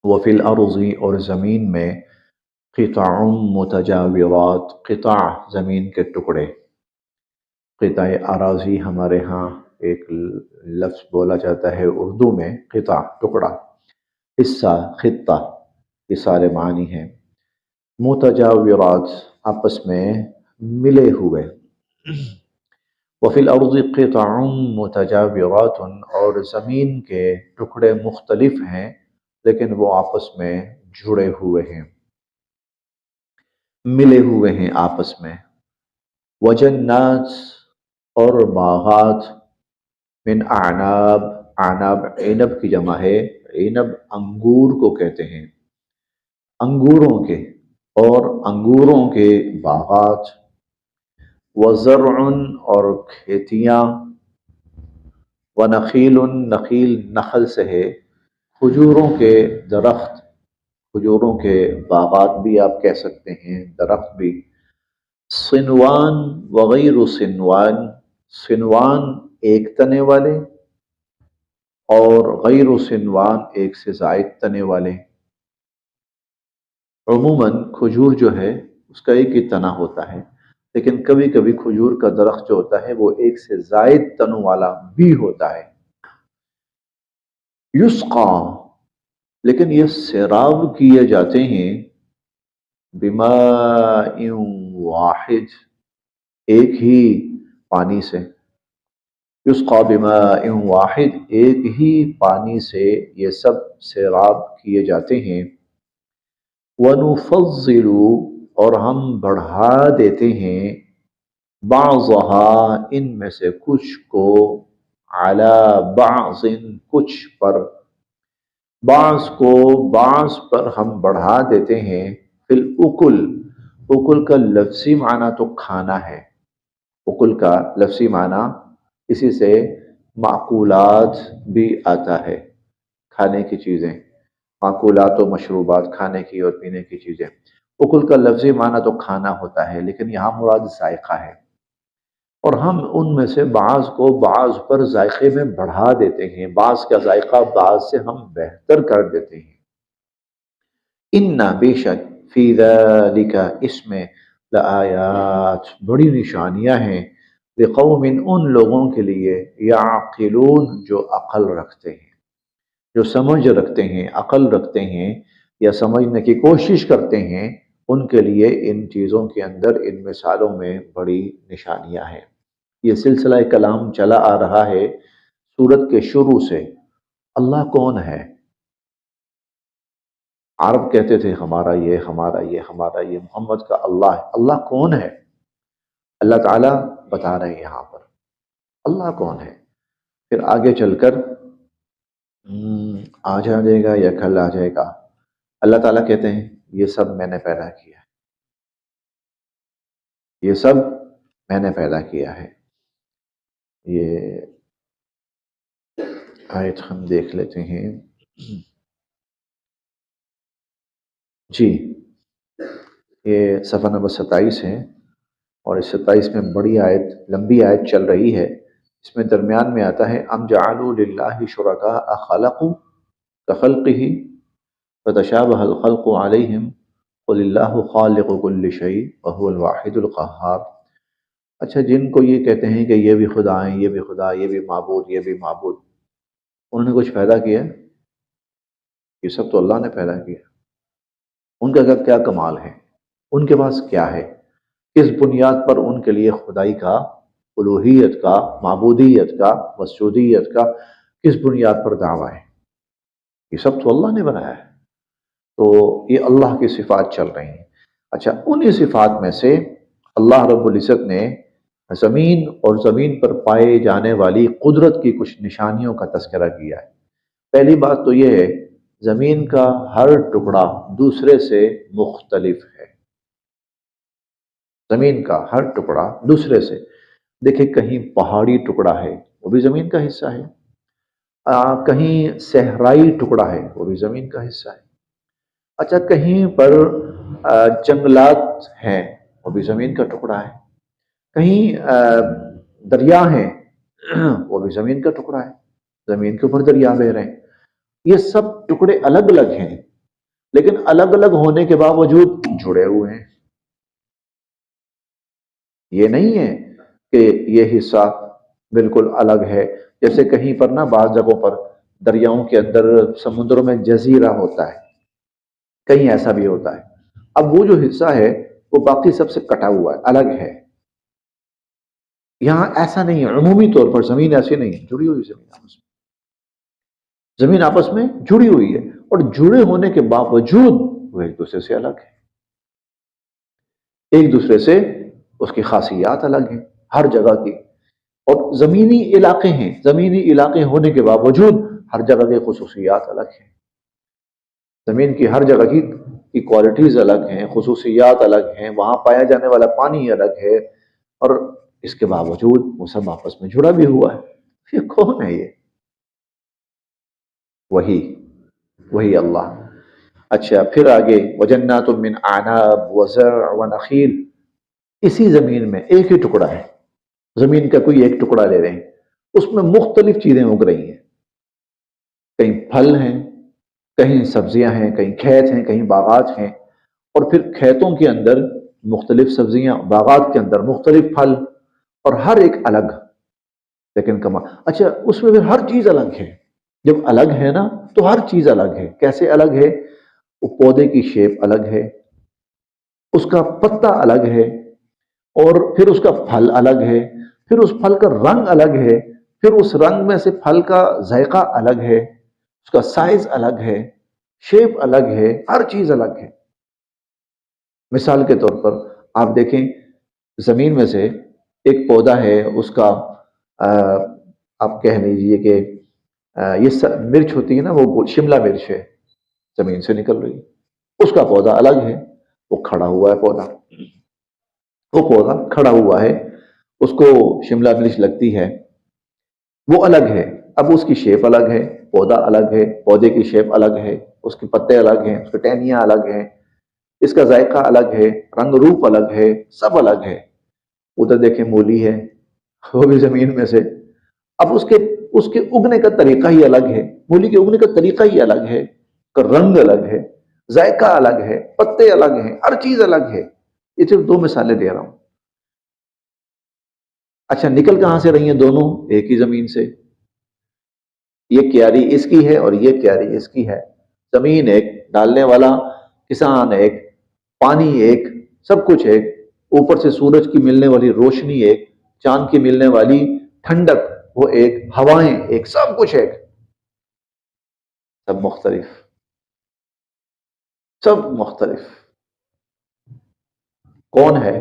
وفی الارض اور زمین میں قطع متجاورات، قطع زمین کے ٹکڑے، قطع اراضی ہمارے ہاں ایک لفظ بولا جاتا ہے اردو میں، قطع ٹکڑا، حصہ، خطہ، یہ سارے معنی ہیں۔ متجاورات آپس میں ملے ہوئے، وفی الارض قطع متجاورات اور زمین کے ٹکڑے مختلف ہیں لیکن وہ آپس میں جڑے ہوئے ہیں، ملے ہوئے ہیں آپس میں۔ وجنات اور باغات، من اعناب، اعناب عنب کی جمع ہے، عنب انگور کو کہتے ہیں، انگوروں کے، اور انگوروں کے باغات، وزرع اور کھیتیاں، ونخیل، نخیل نخل سے ہے، کھجوروں کے درخت، کھجوروں کے باغات بھی آپ کہہ سکتے ہیں، درخت بھی۔ صنوان وغیر صنوان، صنوان ایک تنے والے اور غیر صنوان ایک سے زائد تنے والے۔ عموماً کھجور جو ہے اس کا ایک ہی تنا ہوتا ہے، لیکن کبھی کبھی کھجور کا درخت جو ہوتا ہے وہ ایک سے زائد تنوں والا بھی ہوتا ہے۔ یسقا، لیکن یہ سیراب کیے جاتے ہیں، بماء واحد، ایک ہی پانی سے، یسقا بماء واحد، ایک ہی پانی سے یہ سب سیراب کیے جاتے ہیں۔ ونفضل، اور ہم بڑھا دیتے ہیں، بعضها، ان میں سے کچھ کو، علی بعض، کچھ پر، بعض کو بعض پر ہم بڑھا دیتے ہیں، فی الاکل، اکل کا لفظی معنی تو کھانا ہے، اکل کا لفظی معنی اسی سے معقولات بھی آتا ہے، کھانے کی چیزیں، معقولات و مشروبات، کھانے کی اور پینے کی چیزیں۔ اکل کا لفظی معنی تو کھانا ہوتا ہے لیکن یہاں مراد ذائقہ ہے، اور ہم ان میں سے بعض کو بعض پر ذائقے میں بڑھا دیتے ہیں، بعض کا ذائقہ بعض سے ہم بہتر کر دیتے ہیں۔ اِنَّ، بے شک، فی ذَلِکَ، اس میں، لآیات، بڑی نشانیاں ہیں، لقوم، ان لوگوں کے لیے، یعقلون، جو عقل رکھتے ہیں، جو سمجھ رکھتے ہیں، عقل رکھتے ہیں یا سمجھنے کی کوشش کرتے ہیں، ان کے لیے ان چیزوں کے اندر، ان مثالوں میں بڑی نشانیاں ہیں۔ یہ سلسلہ کلام چلا آ رہا ہے سورت کے شروع سے، اللہ کون ہے؟ عرب کہتے تھے ہمارا یہ، ہمارا یہ، ہمارا یہ، محمد کا اللہ ہے، اللہ کون ہے؟ اللہ تعالیٰ بتا رہے ہیں یہاں پر اللہ کون ہے۔ پھر آگے چل کر آج آ جائے گا یا کل آ جائے گا، اللہ تعالیٰ کہتے ہیں یہ سب میں نے پیدا کیا ہے، یہ سب میں نے پیدا کیا ہے۔ یہ آیت ہم دیکھ لیتے ہیں، جی، یہ صفحہ نمبر 27 ہے، اور اس 27 میں بڑی آیت، لمبی آیت چل رہی ہے، اس میں درمیان میں آتا ہے، ام جعلوا للہ شرکاء خلقوا کخلقہ فتشابہ الخلق علیہم قل اللہ خالق کل شیء وہو الواحد القہار۔ اچھا، جن کو یہ کہتے ہیں کہ یہ بھی خدا ہیں، یہ بھی خدا، یہ بھی معبود، یہ بھی معبود، انہوں نے کچھ پیدا کیا؟ یہ سب تو اللہ نے پیدا کیا۔ ان کا کیا کمال ہے؟ ان کے پاس کیا ہے؟ کس بنیاد پر ان کے لیے خدائی کا، الوہیت کا، معبودیت کا، مسجودیت کا کس بنیاد پر دعویٰ ہے؟ یہ سب تو اللہ نے بنایا ہے۔ تو یہ اللہ کی صفات چل رہی ہیں۔ اچھا، انہی صفات میں سے اللہ رب العزت نے زمین اور زمین پر پائے جانے والی قدرت کی کچھ نشانیوں کا تذکرہ کیا ہے۔ پہلی بات تو یہ ہے، زمین کا ہر ٹکڑا دوسرے سے مختلف ہے، زمین کا ہر ٹکڑا دوسرے سے، دیکھیں کہیں پہاڑی ٹکڑا ہے وہ بھی زمین کا حصہ ہے، کہیں صحرائی ٹکڑا ہے وہ بھی زمین کا حصہ ہے، اچھا کہیں پر جنگلات ہیں وہ بھی زمین کا ٹکڑا ہے، کہیں دریا ہیں وہ بھی زمین کا ٹکڑا ہے، زمین کے اوپر دریا بہ رہے ہیں۔ یہ سب ٹکڑے الگ الگ ہیں لیکن الگ الگ ہونے کے باوجود جڑے ہوئے ہیں. یہ نہیں ہے کہ یہ حصہ بالکل الگ ہے. جیسے کہیں پر نا بعض جگہوں پر دریاؤں کے اندر سمندروں میں جزیرہ ہوتا ہے، کہیں ایسا بھی ہوتا ہے. اب وہ جو حصہ ہے وہ باقی سب سے کٹا ہوا ہے، الگ ہے. یہاں ایسا نہیں ہے. عمومی طور پر زمین ایسی نہیں ہے، جڑی ہوئی زمین آپس میں، زمین آپس میں جڑی ہوئی ہے. اور جڑے ہونے کے باوجود وہ ایک دوسرے سے الگ ہے. ایک دوسرے سے اس کی خاصیات الگ ہیں ہر جگہ کی. اور زمینی علاقے ہیں، زمینی علاقے ہونے کے باوجود ہر جگہ کی خصوصیات الگ ہیں. زمین کی ہر جگہ کی کوالٹیز الگ ہیں، خصوصیات الگ ہیں، وہاں پایا جانے والا پانی الگ ہے. اور اس کے باوجود وہ سب آپس میں جڑا بھی ہوا ہے. یہ کون ہے؟ یہ وہی اللہ. اچھا پھر آگے وجنات من اعناب وزرع ونخیل. اسی زمین میں ایک ہی ٹکڑا ہے، زمین کا کوئی ایک ٹکڑا لے رہے ہیں، اس میں مختلف چیزیں اگ رہی ہیں. کہیں پھل ہیں، کہیں سبزیاں ہیں، کہیں کھیت ہیں، کہیں باغات ہیں. اور پھر کھیتوں کے اندر مختلف سبزیاں، باغات کے اندر مختلف پھل، اور ہر ایک الگ. لیکن اچھا اس میں پھر ہر چیز الگ ہے. جب الگ ہے نا تو ہر چیز الگ ہے. کیسے الگ ہے؟ وہ پودے کی شیپ الگ ہے، اس کا پتا الگ ہے، اور پھر اس کا پھل الگ ہے، پھر اس پھل کا رنگ الگ ہے، پھر اس رنگ میں سے پھل کا ذائقہ الگ ہے، اس کا سائز الگ ہے، شیپ الگ ہے، ہر چیز الگ ہے. مثال کے طور پر آپ دیکھیں، زمین میں سے ایک پودا ہے، اس کا آپ کہہ لیجئے کہ یہ مرچ ہوتی ہے نا، وہ شملہ مرچ ہے، زمین سے نکل رہی ہے. اس کا پودا الگ ہے، وہ کھڑا ہوا ہے پودا، وہ پودا کھڑا ہوا ہے، اس کو شملہ مرچ لگتی ہے، وہ الگ ہے. اب اس کی شیپ الگ ہے، پودا الگ ہے، پودے کی شیپ الگ ہے، اس کے پتے الگ ہیں، اس کے ٹہنیاں الگ ہیں، اس کا ذائقہ الگ ہے، رنگ روپ الگ ہے، سب الگ ہے. ادھر دیکھیں مولی ہے، وہ بھی زمین میں سے. اب اس کے اگنے کا طریقہ ہی الگ ہے، مولی کے اگنے کا طریقہ ہی الگ ہے، اس کا رنگ الگ ہے، ذائقہ الگ ہے، پتے الگ ہیں، ہر چیز الگ ہے. یہ صرف دو مثالیں دے رہا ہوں. اچھا نکل کہاں سے رہی ہیں دونوں؟ ایک ہی زمین سے. یہ کیاری اس کی ہے اور یہ کیاری اس کی ہے. زمین ایک، ڈالنے والا کسان ایک، پانی ایک، سب کچھ ایک. اوپر سے سورج کی ملنے والی روشنی ایک، چاند کی ملنے والی ٹھنڈک وہ ایک، ہوائیں ایک، سب کچھ ایک. سب مختلف، سب مختلف. کون ہے؟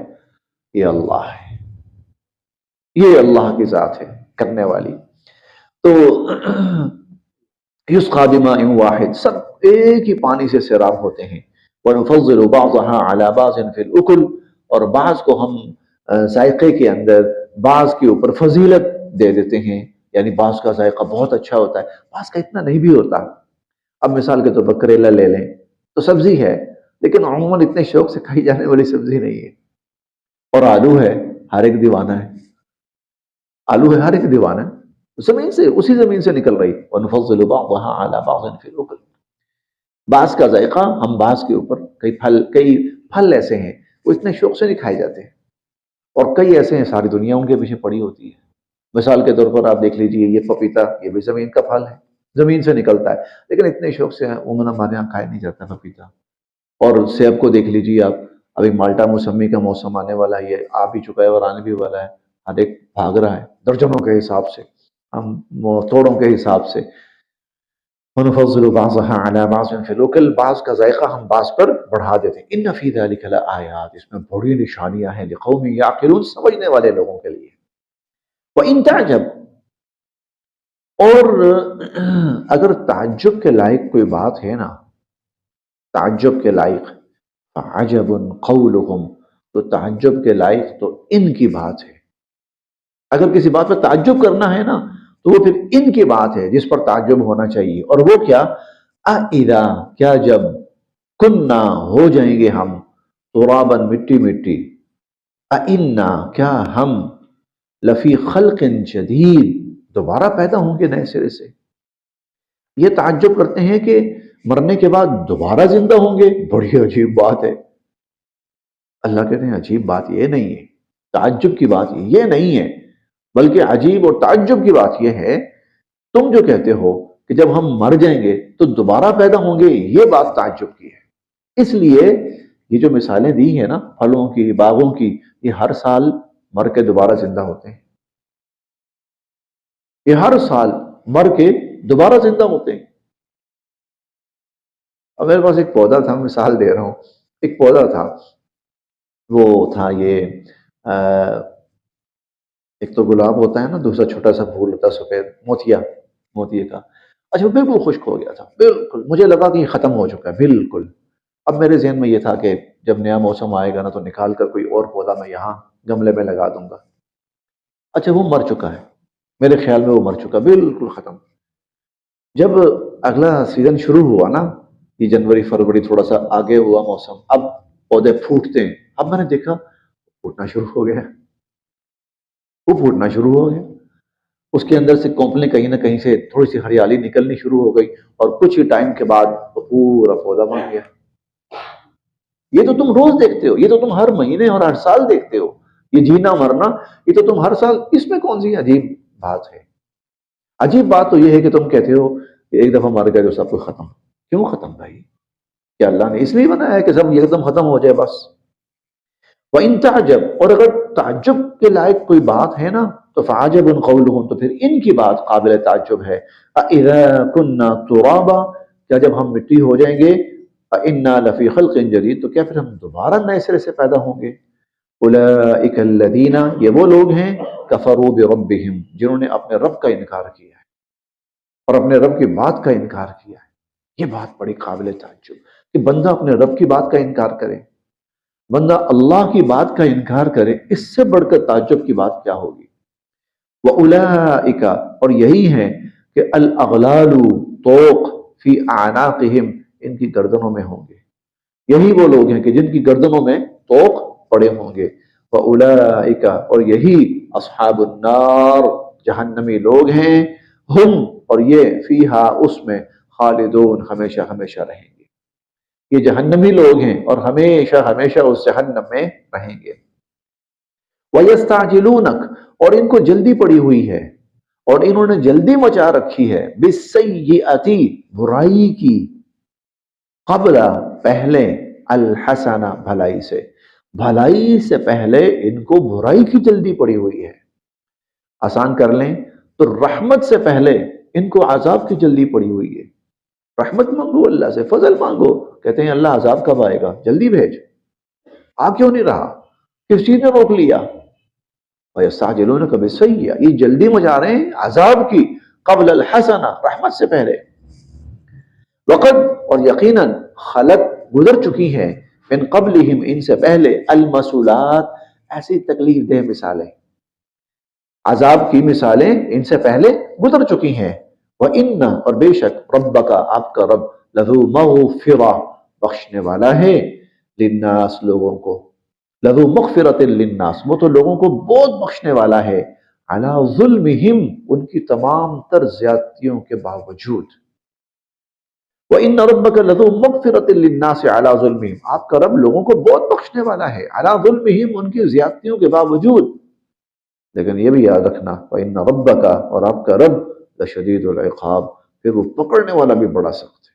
یہ اللہ ہے. یہ اللہ کی ذات ہے کرنے والی. تو یسقى بماء واحد، سب ایک ہی پانی سے سیراب ہوتے ہیں. ونفضل بعضها على بعض في الاكل، اور بعض کو ہم ذائقے کے اندر بعض کے اوپر فضیلت دے دیتے ہیں. یعنی بعض کا ذائقہ بہت اچھا ہوتا ہے، بعض کا اتنا نہیں بھی ہوتا. اب مثال کے طور پر کریلا لے لیں تو سبزی ہے، لیکن عموماً اتنے شوق سے کھائی جانے والی سبزی نہیں ہے. اور آلو ہے، ہر ایک دیوانہ ہے. آلو ہے، ہر ایک دیوانہ ہے، زمین سے، اسی زمین سے نکل رہی. وَنُفَضِّلُ بَعْضَهَا عَلَى بَعْضٍ فِي الْأُكُلِ. بعض کا ذائقہ ہم بعض کے اوپر، کئی پھل ایسے ہیں وہ اتنے شوق سے نہیں کھائے جاتے، اور کئی ایسے ہیں ساری دنیا ان کے پیچھے پڑی ہوتی ہے. مثال کے طور پر آپ دیکھ لیجئے یہ پپیتا، یہ بھی زمین کا پھل ہے، زمین سے نکلتا ہے، لیکن اتنے شوق سے عموماً ہمارے یہاں کھایا نہیں جاتا پپیتا. اور سیب کو دیکھ لیجئے آپ، ابھی مالٹا موسمی کا موسم آنے والا ہے، یہ آ بھی چکا ہے اور آنے بھی والا ہے. ہر ایک بھاگ رہا ہے درجنوں کے حساب سے، ہم توڑوں کے حساب سے. وَنُفَضِّلُ بَعْضَهَا عَلَى بَعْضٍ فِي الْأُكُلِ، بعض کا ذائقہ ہم بعض پر بڑھا دیتے ہیں. إِنَّ فِي ذَلِكَ لَآيَاتٍ، اس میں بڑی نشانیاں ہیں، لِقَوْمٍ يَعْقِلُونَ، سمجھنے والے لوگوں کے لیے. وَإِن تَعْجَبْ، اور اگر تعجب کے لائق کوئی بات ہے نا، تعجب کے لائق، فَعَجَبٌ قَوْلُهُمْ، تو تعجب کے لائق تو ان کی بات ہے. اگر کسی بات پر تعجب کرنا ہے نا تو وہ پھر ان کی بات ہے جس پر تعجب ہونا چاہیے. اور وہ کیا؟ اِذَا، کیا جب، کُنَّا، ہو جائیں گے ہم، تُرَابًا، مٹی مٹی، اِنَّا، کیا ہم، لفی خلق جدید، دوبارہ پیدا ہوں گے نئے سرے سے. یہ تعجب کرتے ہیں کہ مرنے کے بعد دوبارہ زندہ ہوں گے، بڑی عجیب بات ہے۔ اللہ کہتے ہیں عجیب بات یہ نہیں ہے، تعجب کی بات یہ نہیں ہے، بلکہ عجیب اور تعجب کی بات یہ ہے، تم جو کہتے ہو کہ جب ہم مر جائیں گے تو دوبارہ پیدا ہوں گے، یہ بات تعجب کی ہے۔ اس لیے یہ جو مثالیں دی ہیں نا پھلوں کی، باغوں کی، یہ ہر سال مر کے دوبارہ زندہ ہوتے ہیں، یہ ہر سال مر کے دوبارہ زندہ ہوتے ہیں۔ اب میرے پاس ایک پودا تھا، مثال دے رہا ہوں، ایک پودا تھا، وہ تھا یہ ایک تو گلاب ہوتا ہے نا، دوسرا چھوٹا سا پھول ہوتا ہے سفید، موتیے کا۔ اچھا وہ بالکل خشک ہو گیا تھا، بالکل مجھے لگا کہ یہ ختم ہو چکا ہے بالکل۔ اب میرے ذہن میں یہ تھا کہ جب نیا موسم آئے گا نا تو نکال کر کوئی اور پودا میں یہاں گملے میں لگا دوں گا۔ اچھا وہ مر چکا ہے، میرے خیال میں وہ مر چکا، بالکل ختم۔ جب اگلا سیزن شروع ہوا نا، یہ جنوری فروری تھوڑا سا آگے ہوا موسم، اب پودے پھوٹتے ہیں، اب میں نے دیکھا پھوٹنا شروع ہو گیا، وہ پھوٹنا شروع ہو گیا، اس کے اندر سے کونپلیں کہیں نہ کہیں سے تھوڑی سی ہریالی نکلنی شروع ہو گئی، اور کچھ ہی ٹائم کے بعد وہ پورا پودا بن گیا۔ یہ تو تم روز دیکھتے ہو، یہ تو تم ہر مہینے اور ہر سال دیکھتے ہو، یہ جینا مرنا یہ تو تم ہر سال، اس میں کون سی عجیب بات ہے؟ عجیب بات تو یہ ہے کہ تم کہتے ہو کہ ایک دفعہ مر گیا جو سب کچھ ختم۔ کیوں ختم بھائی؟ کہ اللہ نے اس لیے بنایا ہے کہ سب ایک دم ختم ہو جائے بس؟ وَإِن تَعْجَبْ، اور اگر تعجب کے لائق کوئی بات ہے نا تو فَعَجَبٌ قَوْلُهُمْ، تو پھر ان کی بات قابل تعجب ہے۔ أَإِذَا كُنَّا تُرَابًا، کیا جب ہم مٹی ہو جائیں گے، أَإِنَّا لَفِي خَلْقٍ جَدِيدٍ، تو کیا پھر ہم دوبارہ نئے سرے سے پیدا ہوں گے؟ أُولَئِكَ الَّذِينَ، یہ وہ لوگ ہیں، كَفَرُوا بِرَبِّهِمْ، جنہوں نے اپنے رب کا انکار کیا ہے اور اپنے رب کی بات کا انکار کیا ہے۔ یہ بات بڑی قابل تعجب کہ بندہ اپنے رب کی بات کا انکار کرے، بندہ اللہ کی بات کا انکار کرے، اس سے بڑھ کر تعجب کی بات کیا ہوگی؟ وَأُولَئِكَ، اور یہی ہیں کہ الْأَغْلَالُ، طوق، فی اعناقہم، ان کی گردنوں میں ہوں گے، یہی وہ لوگ ہیں کہ جن کی گردنوں میں طوق پڑے ہوں گے۔ وَأُولَئِكَ، اور یہی اصحاب النار، جہنمی لوگ ہیں، ہم، اور یہ فیہا، اس میں، خالدون، ہمیشہ ہمیشہ رہیں گے۔ یہ جہنمی لوگ ہیں اور ہمیشہ ہمیشہ اس جہنم میں رہیں گے۔ وَيَسْتَعْجِلُونَكَ، اور ان کو جلدی پڑی ہوئی ہے، اور انہوں نے جلدی مچا رکھی ہے، بِالسَّيِّئَةِ، برائی کی، قبل، پہلے، الحسنہ، بھلائی سے پہلے ان کو برائی کی جلدی پڑی ہوئی ہے۔ آسان کر لیں تو رحمت سے پہلے ان کو عذاب کی جلدی پڑی ہوئی ہے۔ رحمت مانگو اللہ سے، فضل مانگو، کہتے ہیں اللہ عذاب کب آئے گا، جلدی بھیج، آ کیوں نہیں رہا، کس چیز نے روک لیا؟ وَيَسْتَعْجِلُونَكَ بِالسَّيِّئَةِ، یہ جلدی مچا رہے ہیں عذاب کی، قبل الحسنہ، رحمت سے پہلے۔ وقد، اور یقیناً، خلط، گزر چکی ہیں، من قبلہم، ان سے پہلے، المثلات، ایسی تکلیف دہ مثالیں، عذاب کی مثالیں ان سے پہلے گزر چکی ہیں۔ وَإِنَّ، اور بے شک، ربک، آپ کا رب، لذو مغفرہ، بخشنے والا ہے، للناس، لوگوں کو، لذو مغفرۃ للناس، وہ تو لوگوں کو بہت بخشنے والا ہے، علی ظلمہم، ان کی تمام تر زیادتیوں کے باوجود۔ وَإِنَّ رَبَّكَ لَذُو مَغْفِرَةٍ لِلنَّاسِ عَلَىٰ ظُلْمِهِمْ، آپ کا رب لوگوں کو بہت بخشنے والا ہے، عَلَىٰ ظُلْمِهِمْ، ان کی زیادتیوں کے باوجود۔ لیکن یہ بھی یاد رکھنا، وَإِنَّ رَبَّكَ، اور آپ کا رب، لَشَدِيدُ الْعِقَابِ، پھر وہ پکڑنے والا بھی بڑا سخت ہے،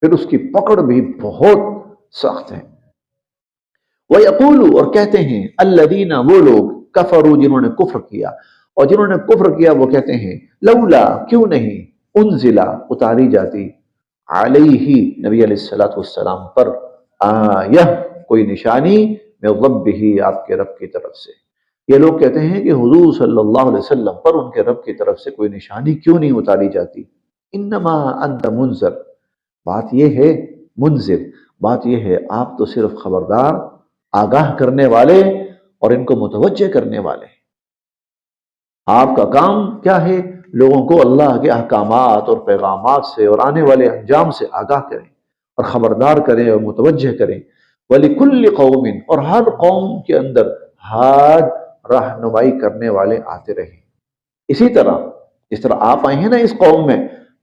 پھر اس کی پکڑ بھی بہت سخت ہے۔ وَيَقُولُ، اور کہتے ہیں، الَّذِينَ، وہ لوگ، كَفَرُوا، جنہوں نے کفر کیا، اور جنہوں نے کفر کیا وہ کہتے ہیں، لولا، کیوں نہیں، انزلہ، اتاری جاتی، علیہ، نبی علیہ السلام پر، آیہ، کوئی نشانی، من ربہ، آپ کے رب کی طرف سے۔ یہ لوگ کہتے ہیں کہ حضور صلی اللہ علیہ وسلم پر ان کے رب کی طرف سے کوئی نشانی کیوں نہیں اتاری جاتی؟ انما انت منذر، بات یہ ہے، منذر، بات یہ ہے آپ تو صرف خبردار، آگاہ کرنے والے اور ان کو متوجہ کرنے والے۔ آپ کا کام کیا ہے؟ لوگوں کو اللہ کے احکامات اور پیغامات سے اور آنے والے انجام سے آگاہ کریں اور خبردار کریں اور متوجہ کریں۔ وَلِكُلِّ قَوْمٍ، اور ہر قوم کے اندر، ہاد، رہنمائی کرنے والے آتے رہیں۔ اسی طرح جس طرح آپ آئے ہیں نا اس قوم میں،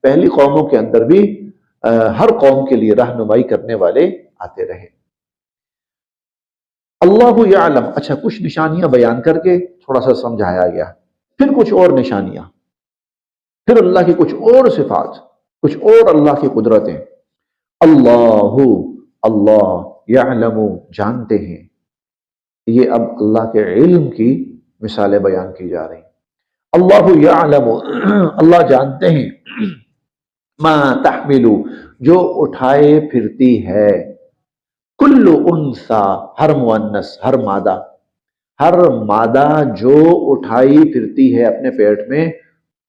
پہلی قوموں کے اندر بھی ہر قوم کے لیے رہنمائی کرنے والے آتے رہے۔ اللہ یعلم، اچھا کچھ نشانیاں بیان کر کے تھوڑا سا سمجھایا گیا، پھر کچھ اور نشانیاں، پھر اللہ کی کچھ اور صفات، کچھ اور اللہ کی قدرتیں۔ اللہ، اللہ یعلم، جانتے ہیں، یہ اب اللہ کے علم کی مثالیں بیان کی جا رہی ہیں۔ اللہ یعلم، اللہ جانتے ہیں، ما تحمل، جو اٹھائے پھرتی ہے، کل انثی، ہر مؤنث، ہر مادہ، ہر مادہ جو اٹھائی پھرتی ہے اپنے پیٹ میں،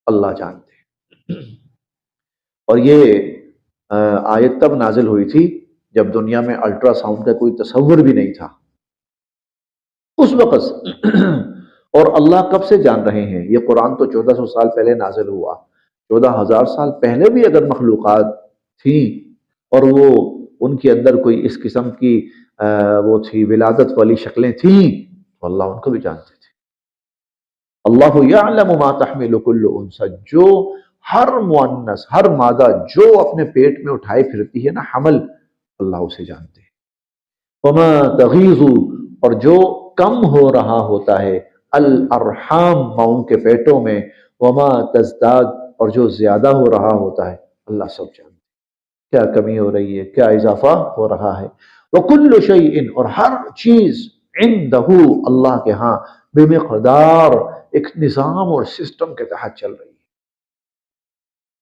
اللہ جانتے ہیں۔ اور یہ آیت تب نازل ہوئی تھی جب دنیا میں الٹرا ساؤنڈ کا کوئی تصور بھی نہیں تھا اس وقت۔ اور اللہ کب سے جان رہے ہیں؟ یہ قرآن تو 1400 سال پہلے نازل ہوا، 14,000 سال پہلے بھی اگر مخلوقات تھیں اور وہ ان کے اندر کوئی اس قسم کی وہ تھی ولادت والی شکلیں تھیں تو اللہ ان کو بھی جانتے تھے۔ اللہ یعلم ما تحمل کل انثی، جو ہر مؤنث، ہر مادہ جو اپنے پیٹ میں اٹھائے پھرتی ہے نا حمل، اللہ اسے جانتے ہیں۔ وما تغیظ، اور جو کم ہو رہا ہوتا ہے، الارحام، ماؤں کے پیٹوں میں، وما تزداد، اور جو زیادہ ہو رہا ہوتا ہے، اللہ سب جانتے ہیں، کیا کمی ہو رہی ہے، کیا اضافہ ہو رہا ہے۔ وکل شیء، اور ہر چیز، عندہ، اللہ کے ہاں، بمقدار، ایک نظام اور سسٹم کے تحت چل رہی ہے۔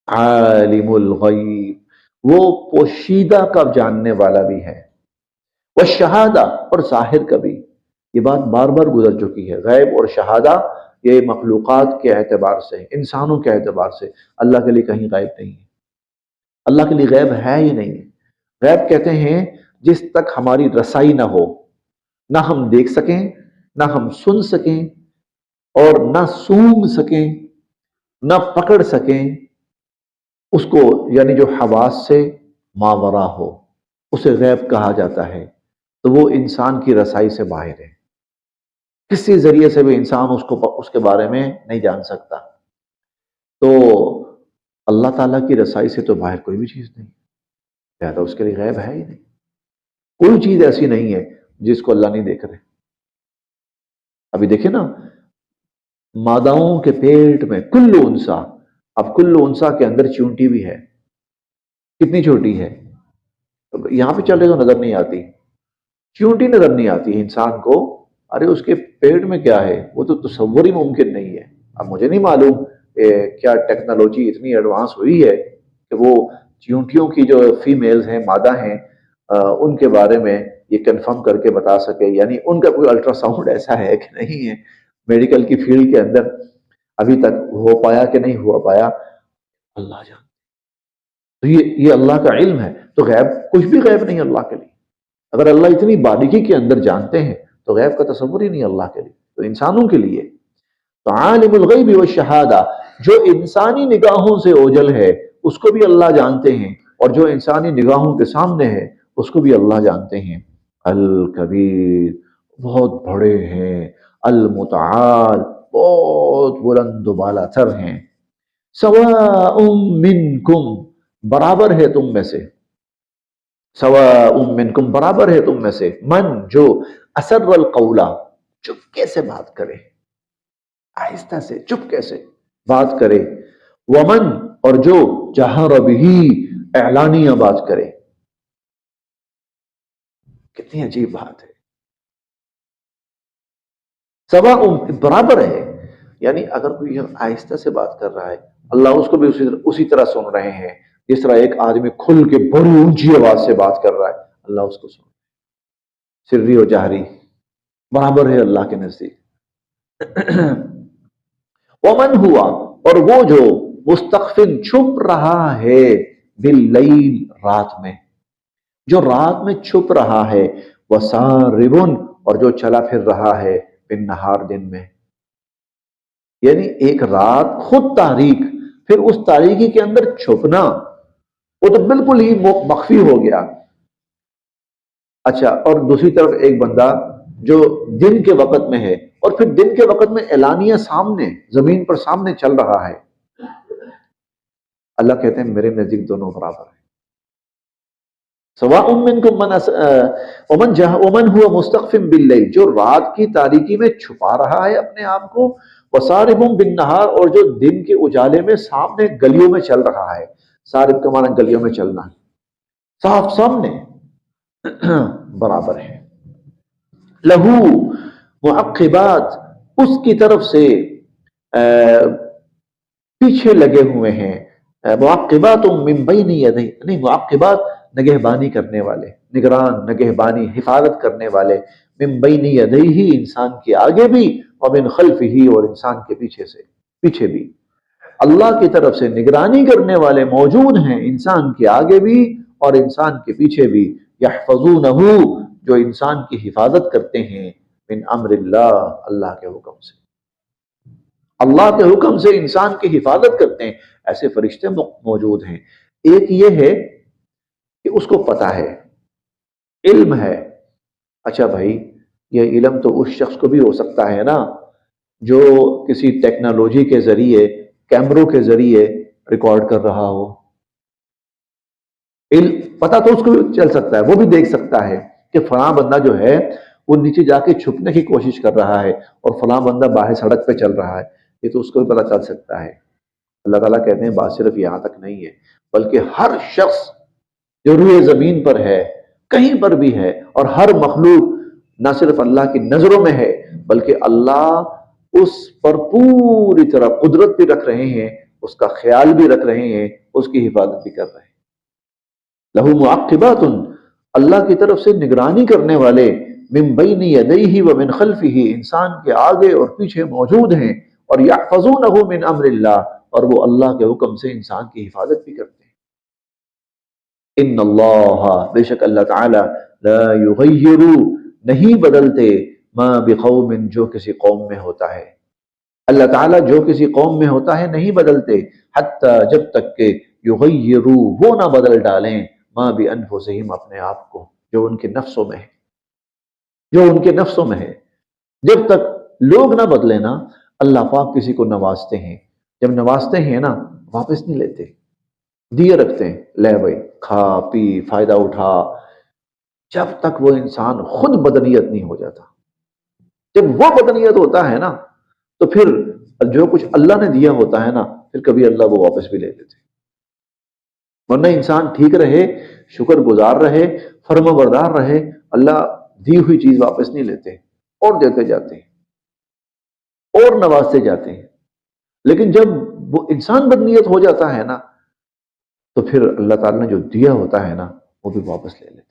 عالم الغیب، وہ پوشیدہ کا جاننے والا بھی ہے، والشہادہ، اور ظاہر کا بھی۔ یہ بات بار بار گزر چکی ہے، غیب اور شہادہ یہ مخلوقات کے اعتبار سے، انسانوں کے اعتبار سے، اللہ کے لیے کہیں غیب نہیں ہے، اللہ کے لیے غیب ہے ہی نہیں ہے۔ غیب کہتے ہیں جس تک ہماری رسائی نہ ہو، نہ ہم دیکھ سکیں، نہ ہم سن سکیں، اور نہ سونگھ سکیں، نہ پکڑ سکیں اس کو، یعنی جو حواس سے ماورا ہو، اسے غیب کہا جاتا ہے۔ تو وہ انسان کی رسائی سے باہر ہے، کسی ذریعے سے بھی انسان اس کے بارے میں نہیں جان سکتا۔ تو اللہ تعالیٰ کی رسائی سے تو باہر کوئی بھی چیز نہیں، لہذا اس کے لیے غیب ہے ہی نہیں۔ کوئی چیز ایسی نہیں ہے جس کو اللہ نہیں دیکھ رہے۔ ابھی دیکھیں نا، ماداؤں کے پیٹ میں کل انسا، اب کل انسا کے اندر چونٹی بھی ہے، کتنی چھوٹی ہے، یہاں پہ چلے تو نظر نہیں آتی، چونٹی نظر نہیں آتی انسان کو، ارے اس کے پیٹ میں کیا ہے وہ تو تصور ہی ممکن نہیں ہے۔ اب مجھے نہیں معلوم کیا ٹیکنالوجی اتنی ایڈوانس ہوئی ہے کہ وہ چونٹیوں کی جو فیمیلز ہیں، مادہ ہیں، ان کے بارے میں یہ کنفرم کر کے بتا سکے، یعنی ان کا کوئی الٹرا ساؤنڈ ایسا ہے کہ نہیں ہے میڈیکل کی فیلڈ کے اندر ابھی تک ہو پایا کہ نہیں ہوا پایا، اللہ جان۔ تو یہ اللہ کا علم ہے، تو غیب کچھ بھی غیب نہیں اللہ کے لیے۔ اگر اللہ اتنی باریکی کے اندر جانتے ہیں تو غیب کا تصور ہی نہیں اللہ کے لیے، تو انسانوں کے لیے تو عالم الغیب والشہادہ، جو انسانی نگاہوں سے اوجھل ہے اس کو بھی اللہ جانتے ہیں، اور جو انسانی نگاہوں کے سامنے ہے اس کو بھی اللہ جانتے ہیں۔ الکبیر، بہت بڑے ہیں، المتعال، بہت بلند و بالا تر ہیں، سواء منکم، برابر ہے تم میں سے، سواء منکم، برابر ہے تم میں سے، من، جو اسر القول، چپکے سے بات کرے، آہستہ سے چپکے سے بات کرے، ومن، اور جو جہر بہ، اعلانیہ بات کرے۔ کتنی عجیب بات ہے، سواء، برابر ہے، یعنی اگر کوئی آہستہ سے بات کر رہا ہے اللہ اس کو بھی اسی طرح سن رہے ہیں جس طرح ایک آدمی کھل کے بڑی اونچی آواز سے بات کر رہا ہے، اللہ اس کو سن، سری و جہری برابر ہے اللہ کے نزدیک۔ ومن ہوا، اور وہ جو مستخفن، چھپ رہا ہے، باللیل، رات میں، جو رات میں چھپ رہا ہے، وساربن، اور جو چلا پھر رہا ہے، بالنہار، دن میں، یعنی ایک رات خود تاریک، پھر اس تاریکی کے اندر چھپنا، وہ تو بالکل ہی مخفی ہو گیا۔ اچھا، اور دوسری طرف ایک بندہ جو دن کے وقت میں ہے، اور پھر دن کے وقت میں اعلانیہ سامنے، زمین پر سامنے چل رہا ہے، اللہ کہتے ہیں میرے نزدیک دونوں برابر ہیں۔ سواء منکم ومن هو مستخف باللیل، جو رات کی تاریکی میں چھپا رہا ہے اپنے آپ کو، وسارب بالنہار، اور جو دن کے اجالے میں سامنے گلیوں میں چل رہا ہے۔ سارب کا معنی گلیوں میں چلنا، صاف سامنے برابر ہے۔ لہو معقبات، اس کی طرف سے پیچھے لگے ہوئے ہیں، معقبات من بین یدیہ، نہیں معقبات نگہبانی کرنے والے، نگران، نگہبانی، حفاظت کرنے والے، من بین یدیہ انسان کے آگے بھی، ومن خلفہ اور انسان کے پیچھے بھی۔ اللہ کی طرف سے نگرانی کرنے والے موجود ہیں انسان کے آگے بھی اور انسان کے پیچھے بھی، یحفظونہ، جو انسان کی حفاظت کرتے ہیں، من امر اللہ، اللہ کے حکم سے، اللہ کے حکم سے انسان کی حفاظت کرتے ہیں، ایسے فرشتے موجود ہیں۔ ایک یہ ہے کہ اس کو پتا ہے، علم ہے۔ اچھا بھائی، یہ علم تو اس شخص کو بھی ہو سکتا ہے نا جو کسی ٹیکنالوجی کے ذریعے، کیمروں کے ذریعے ریکارڈ کر رہا ہو، علم پتا تو اس کو بھی چل سکتا ہے، وہ بھی دیکھ سکتا ہے کہ فلاں بندہ جو ہے وہ نیچے جا کے چھپنے کی کوشش کر رہا ہے اور فلاں بندہ باہر سڑک پہ چل رہا ہے، یہ تو اس کو بھی پتا چل سکتا ہے۔ اللہ تعالیٰ کہتے ہیں بات صرف یہاں تک نہیں ہے، بلکہ ہر شخص جو روئے زمین پر ہے، کہیں پر بھی ہے، اور ہر مخلوق نہ صرف اللہ کی نظروں میں ہے بلکہ اللہ اس پر پوری طرح قدرت بھی رکھ رہے ہیں، اس کا خیال بھی رکھ رہے ہیں، اس کی حفاظت بھی کر رہے ہیں۔ لہو معقبات، اللہ کی طرف سے نگرانی کرنے والے، من بین یدیہ ومن خلفہ، انسان کے آگے اور پیچھے موجود ہیں، اور یحفظونہ من امر اللہ، اور وہ اللہ کے حکم سے انسان کی حفاظت بھی کرتے ہیں۔ ان اللہ، بے شک اللہ تعالی، لا یغیر، نہیں بدلتے، ما بقوم، جو کسی قوم میں ہوتا ہے، اللہ تعالیٰ جو کسی قوم میں ہوتا ہے نہیں بدلتے، حتی، جب تک کہ یغیروا، وہ نہ بدل ڈالیں، ما بانفسہم، اپنے آپ کو، جو ان کے نفسوں میں ہے، جو ان کے نفسوں میں ہے۔ جب تک لوگ نہ بدلے نا، اللہ پاک کسی کو نوازتے ہیں، جب نوازتے ہیں نا واپس نہیں لیتے، دیے رکھتے ہیں، لے بھائی کھا پی فائدہ اٹھا، جب تک وہ انسان خود بدنیت نہیں ہو جاتا۔ جب وہ بدنیت ہوتا ہے نا تو پھر جو کچھ اللہ نے دیا ہوتا ہے نا، پھر کبھی اللہ وہ واپس بھی لے لیتے۔ ورنہ انسان ٹھیک رہے، شکر گزار رہے، فرما بردار رہے، اللہ دی ہوئی چیز واپس نہیں لیتے، اور دیتے جاتے ہیں اور نوازتے جاتے ہیں۔ لیکن جب وہ انسان بدنیت ہو جاتا ہے نا تو پھر اللہ تعالیٰ نے جو دیا ہوتا ہے نا وہ بھی واپس لے لیتے۔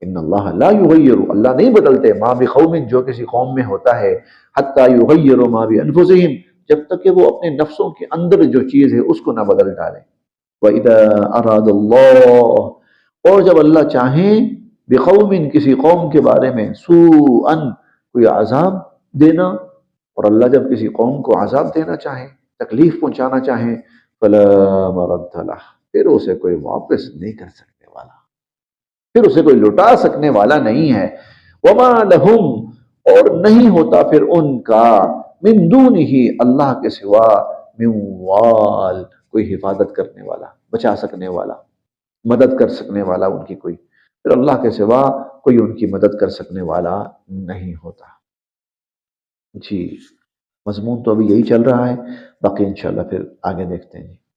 ان اللہ لا یغیر، اللہ نہیں بدلتے، ما بقوم، جو کسی قوم میں ہوتا ہے، حتی یغیروا ما بانفسہم، جب تک کہ وہ اپنے نفسوں کے اندر جو چیز ہے اس کو نہ بدل ڈالیں۔ وَإِذَا أَرَادَ اللَّهُ، اور جب اللہ چاہیں، بقوم، کسی قوم کے بارے میں، سوءً، کوئی عذاب دینا، اور اللہ جب کسی قوم کو عذاب دینا چاہیں، تکلیف پہنچانا چاہیں، فلا مرد لہ، پھر اسے کوئی واپس نہیں کر سکنے والا، پھر اسے کوئی لٹا سکنے والا نہیں ہے۔ وما لہم، اور نہیں ہوتا پھر ان کا، من دونہ، اللہ کے سوا، من وال، کوئی حفاظت کرنے والا، بچا سکنے والا، مدد کر سکنے والا ان کی کوئی، پھر اللہ کے سوا کوئی ان کی مدد کر سکنے والا نہیں ہوتا۔ جی، مضمون تو ابھی یہی چل رہا ہے، باقی انشاءاللہ پھر آگے دیکھتے ہیں۔